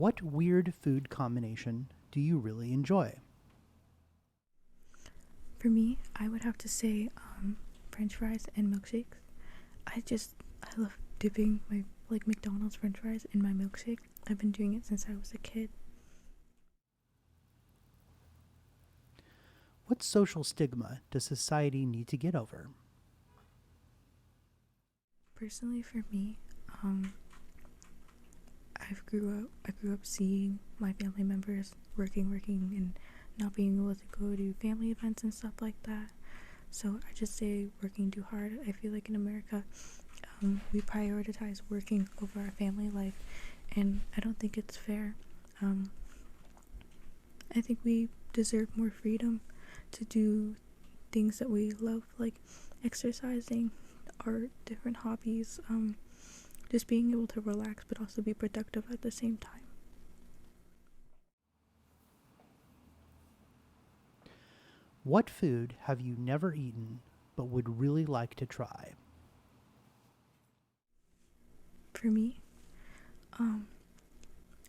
What weird food combination do you really enjoy? For me, I would have to say French fries and milkshakes. I love dipping my like McDonald's French fries in my milkshake. I've been doing it since I was a kid. What social stigma does society need to get over? Personally, for me, um, I grew up seeing my family members working, and not being able to go to family events and stuff like that. So I just say working too hard. I feel like in America, we prioritize working over our family life, and I don't think it's fair. Um, I think we deserve more freedom to do things that we love, like exercising, art, different hobbies, just being able to relax but also be productive at the same time. What food have you never eaten but would really like to try? For me, um,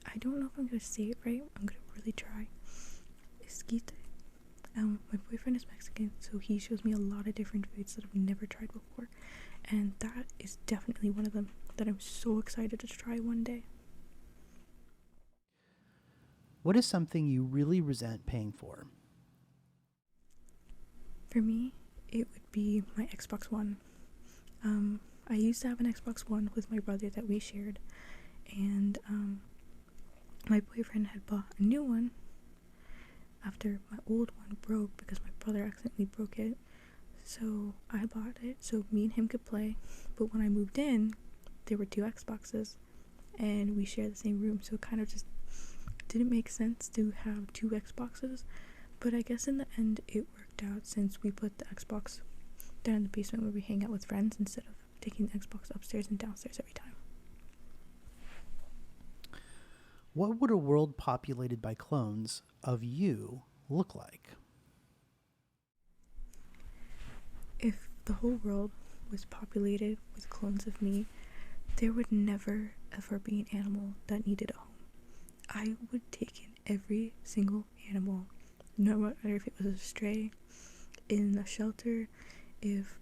I don't know if I'm gonna say it right. I'm gonna really try. Esquite. My boyfriend is Mexican, so he shows me a lot of different foods that I've never tried before, and that is definitely one of them that I'm so excited to try one day. What is something you really resent paying for? For me, it would be my Xbox One. I used to have an Xbox One with my brother that we shared, and my boyfriend had bought a new one after my old one broke because my brother accidentally broke it. So I bought it so me and him could play. But when I moved in, there were two Xboxes and we shared the same room, so it kind of just didn't make sense to have two Xboxes. But I guess in the end it worked out since we put the Xbox down in the basement where we hang out with friends instead of taking the Xbox upstairs and downstairs every time. What would a world populated by clones of you look like? If the whole world was populated with clones of me, there would never ever be an animal that needed a home. I would take in every single animal, no matter if it was a stray, in a shelter, if,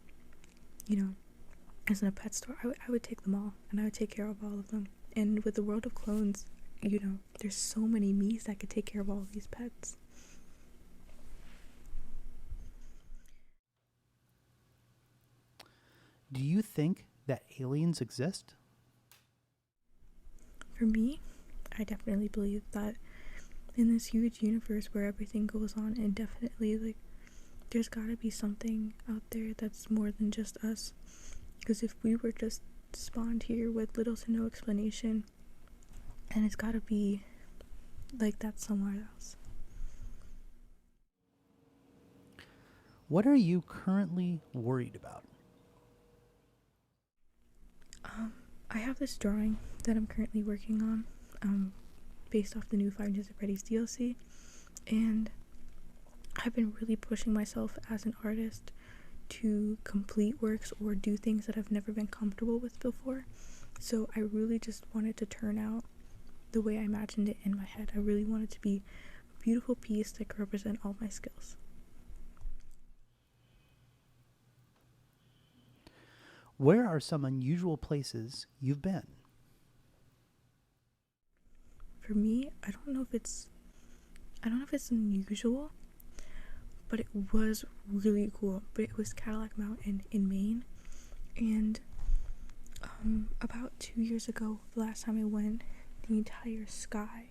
it's in a pet store. I would take them all and I would take care of all of them. And with the world of clones, there's so many me's that could take care of all of these pets. Do you think that aliens exist? For me, I definitely believe that in this huge universe where everything goes on indefinitely, like, there's gotta be something out there that's more than just us. Because if we were just spawned here with little to no explanation, then it's gotta be like that somewhere else. What are you currently worried about? I have this drawing that I'm currently working on, based off the new Five Nights at Freddy's DLC, and I've been really pushing myself as an artist to complete works or do things that I've never been comfortable with before. So I really just wanted to turn out the way I imagined it in my head. I really wanted to be a beautiful piece that could represent all my skills. Where are some unusual places you've been? For me, I don't know if it's unusual, but it was really cool. But it was Cadillac Mountain in Maine, and about 2 years ago, the last time I went, the entire sky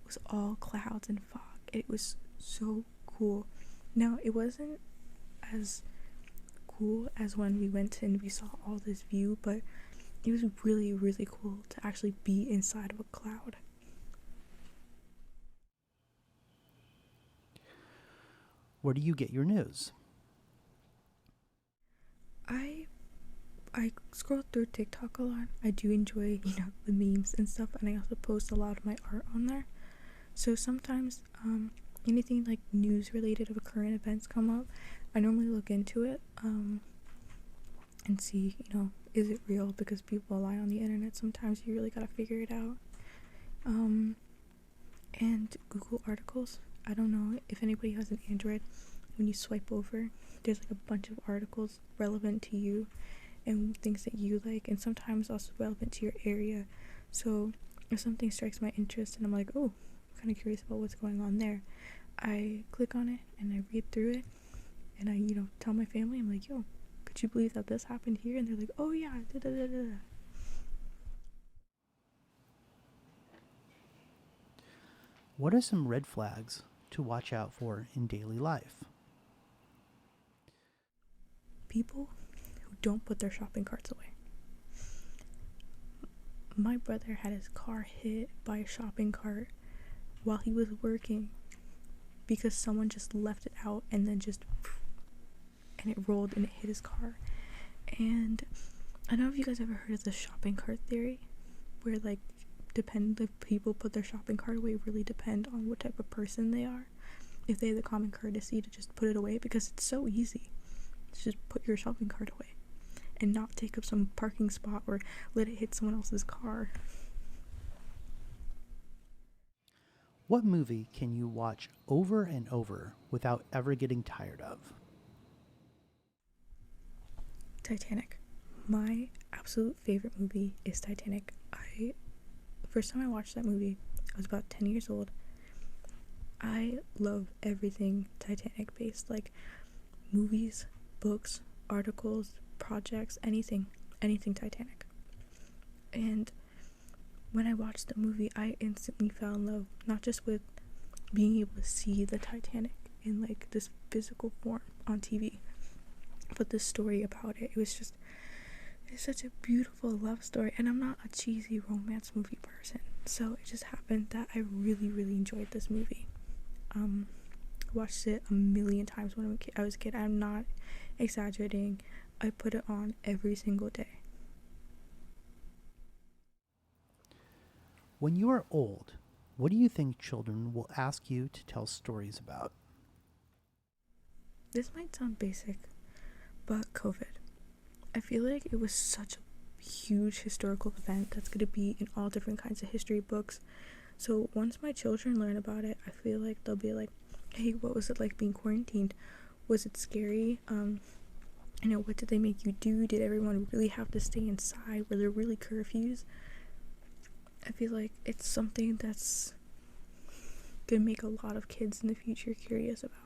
was all clouds and fog. It was so cool. Now, it wasn't as cool as when we went and we saw all this view, but it was really, really cool to actually be inside of a cloud. Where do you get your news? I scroll through TikTok a lot. I do enjoy, the memes and stuff, and I also post a lot of my art on there. So sometimes, anything like news related of current events come up, I normally look into it, and see, is it real? Because people lie on the internet. Sometimes you really gotta figure it out. and Google articles. I don't know if anybody has an Android. When you swipe over, there's like a bunch of articles relevant to you and things that you like, and sometimes also relevant to your area. So if something strikes my interest and I'm like, oh, I'm kind of curious about what's going on there, I click on it and I read through it, and I, tell my family. I'm like, yo, could you believe that this happened here? And they're like, oh yeah, da da da da. What are some red flags to watch out for in daily life? People who don't put their shopping carts away. My brother had his car hit by a shopping cart while he was working because someone just left it out and then and it rolled and it hit his car. And I don't know if you guys ever heard of the shopping cart theory, where like the people put their shopping cart away really depend on what type of person they are. If they have the common courtesy to just put it away, because it's so easy to just put your shopping cart away and not take up some parking spot or let it hit someone else's car. What movie can you watch over and over without ever getting tired of? Titanic. My absolute favorite movie is Titanic. First time I watched that movie, I was about 10 years old. I love everything Titanic based, like movies, books, articles, projects, anything Titanic. And when I watched the movie, I instantly fell in love, not just with being able to see the Titanic in like this physical form on TV, but the story about it. It's such a beautiful love story, and I'm not a cheesy romance movie person, so it just happened that I really, really enjoyed this movie. Watched it a million times when I was a kid. I'm not exaggerating. I put it on every single day. When you are old, what do you think children will ask you to tell stories about? This might sound basic, but COVID. I feel like it was such a huge historical event that's going to be in all different kinds of history books. So once my children learn about it, I feel like they'll be like, hey, what was it like being quarantined? Was it scary? What did they make you do? Did everyone really have to stay inside? Were there really curfews? I feel like it's something that's gonna make a lot of kids in the future curious about.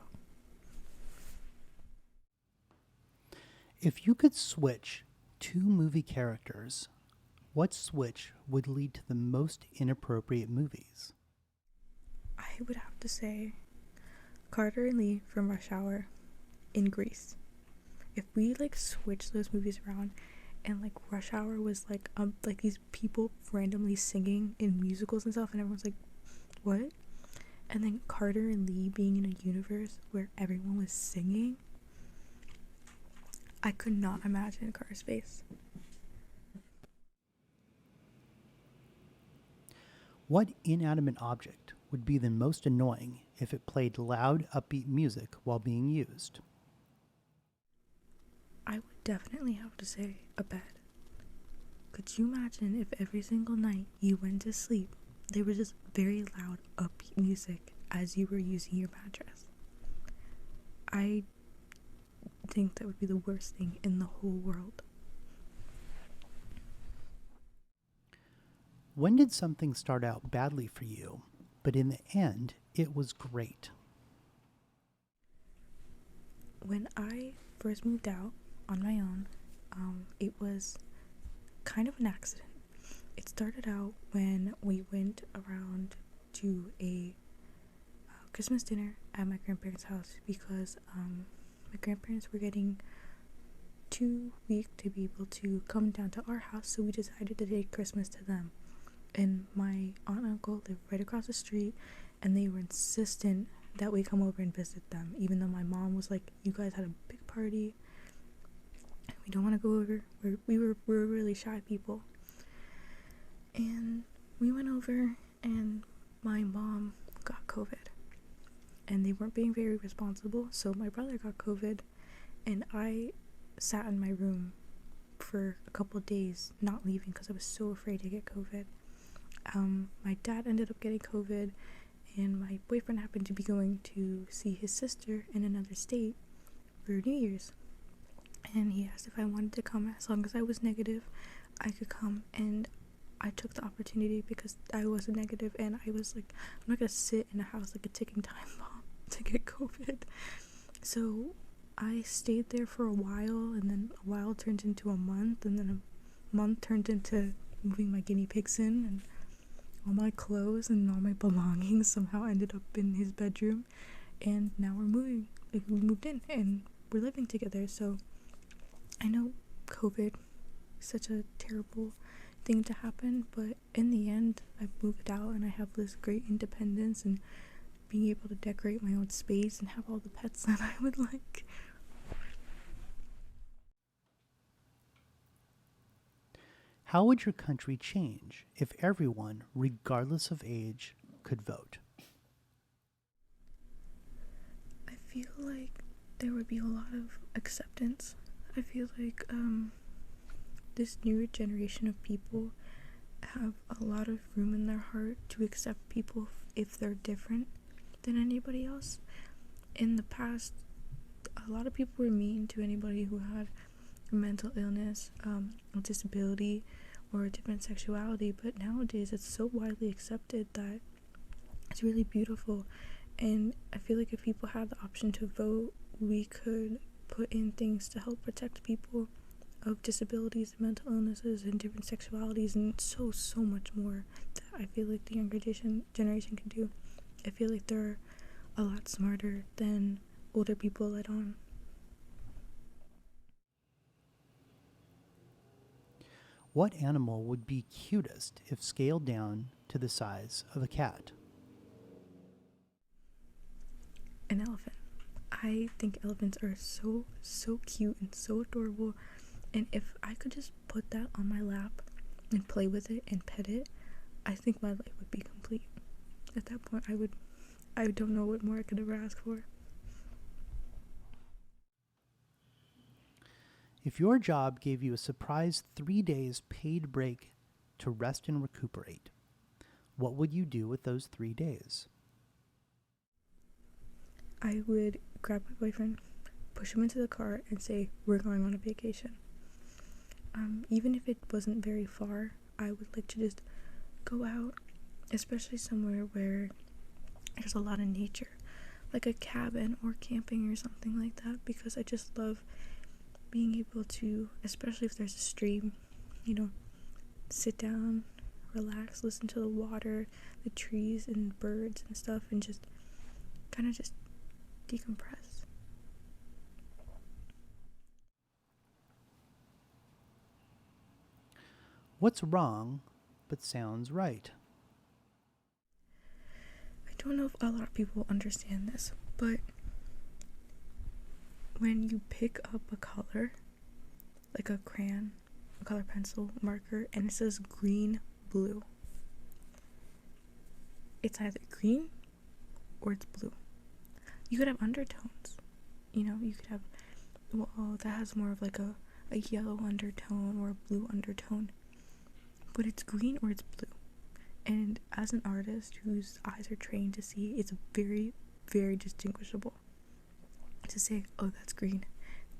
If you could switch two movie characters, what switch would lead to the most inappropriate movies? I would have to say Carter and Lee from Rush Hour in Grease. If we like switch those movies around and like Rush Hour was like these people randomly singing in musicals and stuff, and everyone's like, what? And then Carter and Lee being in a universe where everyone was singing, I could not imagine Carter's face. What inanimate object would be the most annoying if it played loud, upbeat music while being used? I would definitely have to say a bed. Could you imagine if every single night you went to sleep, there was just very loud, upbeat music as you were using your mattress? I think that would be the worst thing in the whole world. When did something start out badly for you, but in the end, it was great? When I first moved out on my own, it was kind of an accident. It started out when we went around to a Christmas dinner at my grandparents' house because my grandparents were getting too weak to be able to come down to our house, so we decided to take Christmas to them. And my aunt and uncle lived right across the street, and they were insistent that we come over and visit them, even though my mom was like, you guys had a big party, we don't want to go over. We were really shy people. And we went over, and my mom got COVID, and they weren't being very responsible, so my brother got COVID, and I sat in my room for a couple of days not leaving because I was so afraid to get COVID. My dad ended up getting COVID, and my boyfriend happened to be going to see his sister in another state for New Year's, and he asked if I wanted to come. As long as I was negative, I could come, and I took the opportunity because I was a negative, and I was like, I'm not gonna sit in a house like a ticking time bomb to get COVID. So I stayed there for a while, and then a while turned into a month, and then a month turned into moving my guinea pigs in, and all my clothes and all my belongings somehow ended up in his bedroom, and now we're moving. Like, we moved in and we're living together. So I know COVID is such a terrible thing to happen, but in the end I moved out and I have this great independence and being able to decorate my own space and have all the pets that I would like. How would your country change if everyone, regardless of age, could vote? I feel like there would be a lot of acceptance. I feel like this newer generation of people have a lot of room in their heart to accept people if they're different than anybody else. In the past, a lot of people were mean to anybody who had a mental illness, a disability, or a different sexuality, but nowadays it's so widely accepted that it's really beautiful. And I feel like if people had the option to vote, we could put in things to help protect people of disabilities and mental illnesses and different sexualities, and so much more that I feel like the younger generation can do. I feel like they're a lot smarter than older people let on. What animal would be cutest if scaled down to the size of a cat? An elephant. I think elephants are so cute and so adorable, and if I could just put that on my lap and play with it and pet it, I think my life would be complete. At that point, I don't know what more I could ever ask for. If your job gave you a surprise 3 days paid break to rest and recuperate, what would you do with those 3 days? I would grab my boyfriend, push him into the car, and say, we're going on a vacation. Even if it wasn't very far, I would like to just go out, especially somewhere where there's a lot of nature, like a cabin or camping or something like that, because I just love being able to, especially if there's a stream, sit down, relax, listen to the water, the trees and birds and stuff, and just kind of just decompress. What's wrong but sounds right? I don't know if a lot of people understand this, but when you pick up a color, like a crayon, a color pencil, marker, and it says green, blue, it's either green or it's blue. You could have undertones, you could have, that has more of like a yellow undertone or a blue undertone, but it's green or it's blue. And as an artist whose eyes are trained to see, it's very, very distinguishable to say, oh, that's green,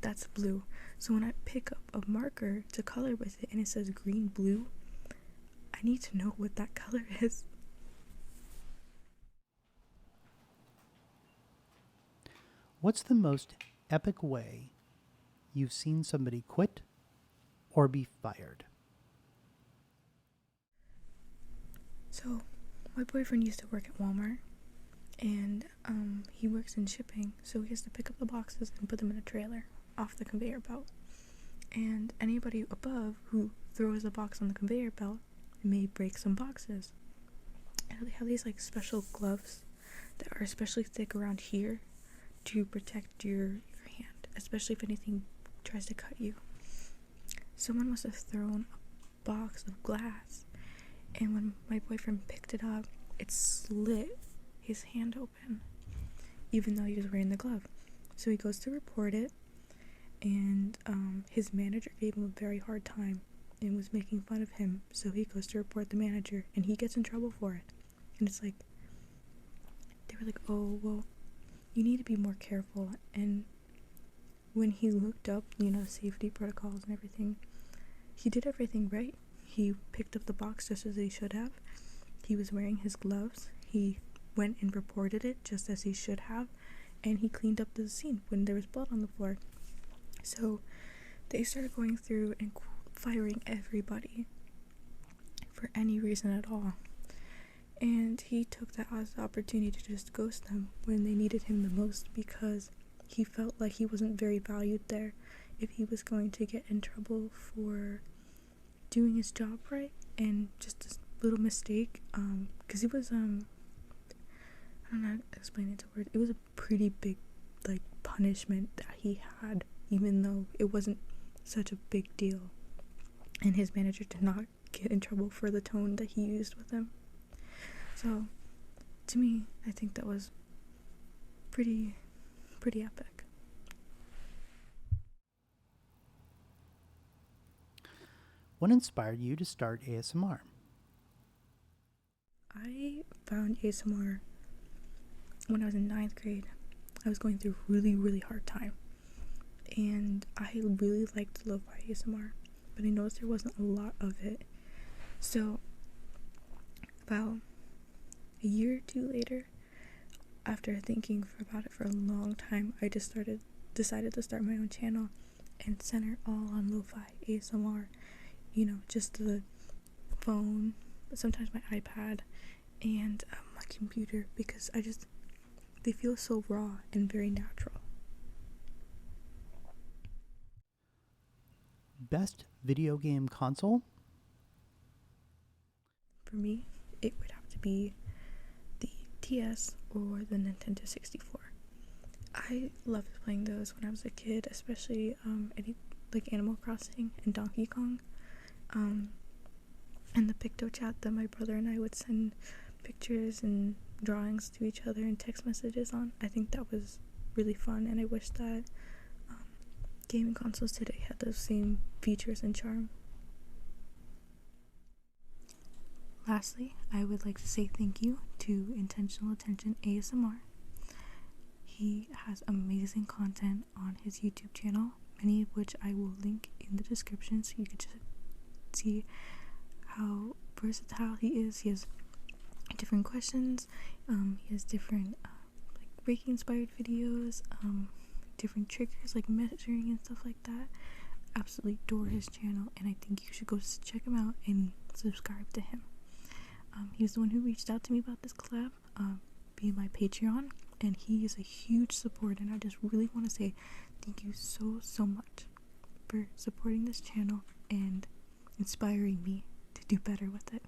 that's blue. So when I pick up a marker to color with it and it says green, blue, I need to know what that color is. What's the most epic way you've seen somebody quit or be fired? So my boyfriend used to work at Walmart, and he works in shipping, so he has to pick up the boxes and put them in a trailer off the conveyor belt. And anybody above who throws a box on the conveyor belt may break some boxes. And they have these like special gloves that are especially thick around here to protect your hand, especially if anything tries to cut you. Someone must have thrown a box of glass, and when my boyfriend picked it up, it slit his hand open, even though he was wearing the glove. So he goes to report it, and his manager gave him a very hard time and was making fun of him. So he goes to report the manager, and he gets in trouble for it. And it's like, were like, oh, well, you need to be more careful. And when he looked up, safety protocols and everything, he did everything right. He picked up the box just as he should have. He was wearing his gloves. He went and reported it just as he should have. And he cleaned up the scene when there was blood on the floor. So they started going through and firing everybody for any reason at all. And he took that as the opportunity to just ghost them when they needed him the most, because he felt like he wasn't very valued there if he was going to get in trouble for doing his job right. And just a little mistake, because it was I don't know how to explain it to words. It was a pretty big punishment that he had, even though it wasn't such a big deal, and his manager did not get in trouble for the tone that he used with him. So to me, I think that was pretty epic. What inspired you to start ASMR? I found ASMR when I was in 9th grade. I was going through a really hard time, and I really liked Lofi ASMR, but I noticed there wasn't a lot of it. So about a year or two later, after thinking about it for a long time, I just decided to start my own channel and center all on Lofi ASMR. Just the phone, sometimes my iPad, and my computer, because they feel so raw and very natural. Best video game console? For me, it would have to be the DS or the Nintendo 64. I loved playing those when I was a kid, especially Animal Crossing and Donkey Kong. And the Picto chat that my brother and I would send pictures and drawings to each other and text messages on. I think that was really fun, and I wish that gaming consoles today had those same features and charm. Lastly, I would like to say thank you to Intentional Attention ASMR. He has amazing content on his YouTube channel, many of which I will link in the description so you can just see how versatile he is. He has different questions, he has different Reiki inspired videos, different triggers like measuring and stuff like that. Absolutely adore his channel, and I think you should go check him out and subscribe to him. He was the one who reached out to me about this collab, via my Patreon, and he is a huge support, and I just really want to say thank you so much for supporting this channel and inspiring me to do better with it.